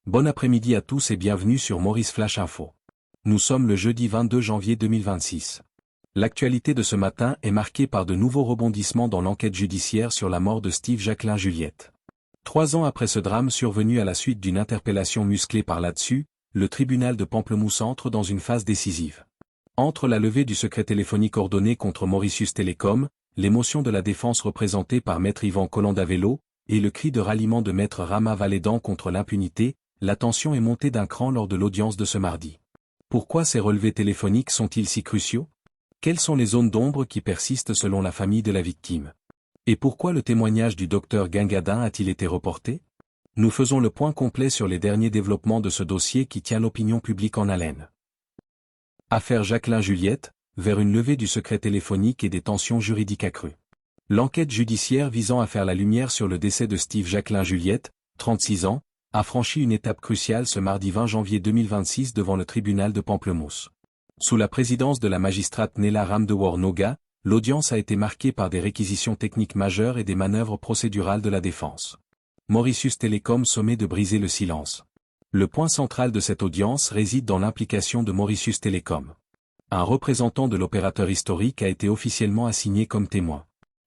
Bon après-midi à tous et bienvenue sur Maurice Flash Info. Nous sommes le jeudi 22 janvier 2026. L'actualité de ce matin est marquée par de nouveaux rebondissements dans l'enquête judiciaire sur la mort de Steve Jacquelin Juliette. 3 ans après ce drame survenu à la suite d'une interpellation musclée par là-dessus, le tribunal de Pamplemousse entre dans une phase décisive. Entre la levée du secret téléphonique ordonné contre Mauritius Telecom, les motions de la défense représentées par Maître Yvan Collandavello, et le cri de ralliement de Maître Rama Valédan contre l'impunité, la tension est montée d'un cran lors de l'audience de ce mardi. Pourquoi ces relevés téléphoniques sont-ils si cruciaux? Quelles sont les zones d'ombre qui persistent selon la famille de la victime? Et pourquoi le témoignage du docteur Guingadin a-t-il été reporté? Nous faisons le point complet sur les derniers développements de ce dossier qui tient l'opinion publique en haleine. Affaire Jacquelin Juliette, vers une levée du secret téléphonique et des tensions juridiques accrues. L'enquête judiciaire visant à faire la lumière sur le décès de Steve Jacquelin Juliette, 36 ans, a franchi une étape cruciale ce mardi 20 janvier 2026 devant le tribunal de Pamplemousse. Sous la présidence de la magistrate Nella Ramdewar Noga, l'audience a été marquée par des réquisitions techniques majeures et des manœuvres procédurales de la défense. Mauritius Telecom sommet de briser le silence. Le point central de cette audience réside dans l'implication de Mauritius Telecom. Un représentant de l'opérateur historique a été officiellement assigné comme témoin.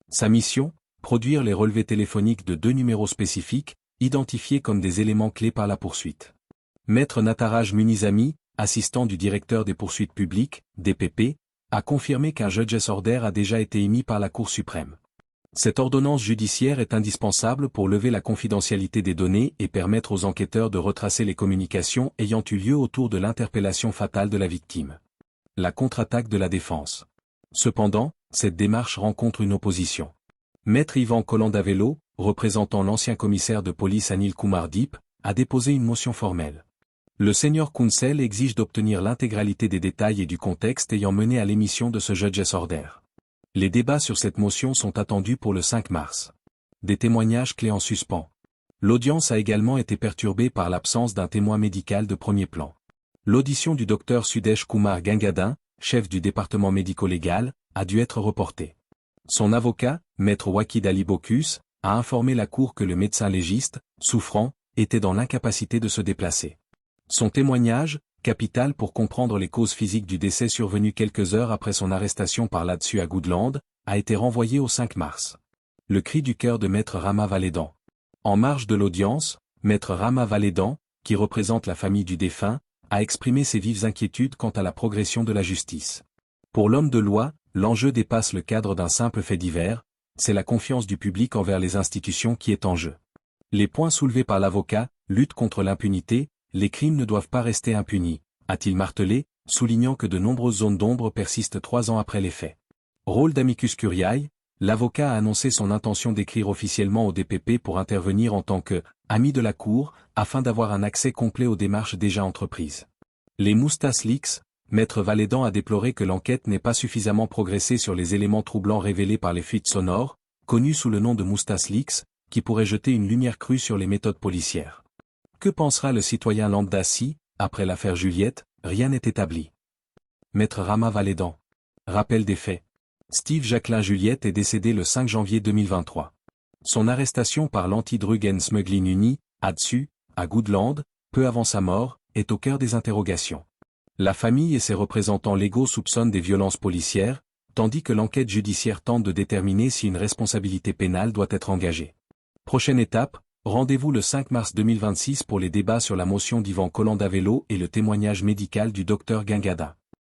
Sa mission, produire les relevés téléphoniques de 2 numéros spécifiques, identifiés comme des éléments clés par la poursuite. Maître Nataraj Munizami, assistant du directeur des poursuites publiques, DPP, a confirmé qu'un judge's order a déjà été émis par la Cour suprême. Cette ordonnance judiciaire est indispensable pour lever la confidentialité des données et permettre aux enquêteurs de retracer les communications ayant eu lieu autour de l'interpellation fatale de la victime. La contre-attaque de la défense. Cependant, cette démarche rencontre une opposition. Maître Yvan Collandavello, représentant l'ancien commissaire de police Anil Kumar Deep, a déposé une motion formelle. Le senior counsel exige d'obtenir l'intégralité des détails et du contexte ayant mené à l'émission de ce judge's order. Les débats sur cette motion sont attendus pour le 5 mars. Des témoignages clés en suspens. L'audience a également été perturbée par l'absence d'un témoin médical de premier plan. L'audition du docteur Sudesh Kumar Guingadin, chef du département médico-légal, a dû être reportée. Son avocat, Maître Wakid Ali Bocuse, a informé la Cour que le médecin légiste, souffrant, était dans l'incapacité de se déplacer. Son témoignage, capital pour comprendre les causes physiques du décès survenu quelques heures après son arrestation par là-dessus à Goodland, a été renvoyé au 5 mars. Le cri du cœur de Maître Rama Valédan. En marge de l'audience, Maître Rama Valédan, qui représente la famille du défunt, a exprimé ses vives inquiétudes quant à la progression de la justice. Pour l'homme de loi, l'enjeu dépasse le cadre d'un simple fait divers, c'est la confiance du public envers les institutions qui est en jeu. Les points soulevés par l'avocat, lutte contre l'impunité, les crimes ne doivent pas rester impunis, a-t-il martelé, soulignant que de nombreuses zones d'ombre persistent 3 ans après les faits. Rôle d'amicus curiae, l'avocat a annoncé son intention d'écrire officiellement au DPP pour intervenir en tant que « ami de la Cour » afin d'avoir un accès complet aux démarches déjà entreprises. Les Moustache Leaks, Maître Valédan a déploré que l'enquête n'ait pas suffisamment progressé sur les éléments troublants révélés par les fuites sonores, connus sous le nom de Moustache Leaks, qui pourraient jeter une lumière crue sur les méthodes policières. Que pensera le citoyen lambda si, après l'affaire Juliette, rien n'est établi? Maître Rama Valédan. Rappel des faits. Steve Jacquelin Juliette est décédé le 5 janvier 2023. Son arrestation par l'Anti-Drug and Smuggling Uni, ADSU, à Goodland, peu avant sa mort, est au cœur des interrogations. La famille et ses représentants légaux soupçonnent des violences policières, tandis que l'enquête judiciaire tente de déterminer si une responsabilité pénale doit être engagée. Prochaine étape, rendez-vous le 5 mars 2026 pour les débats sur la motion d'Yvan Collandavello et le témoignage médical du docteur Guingadin.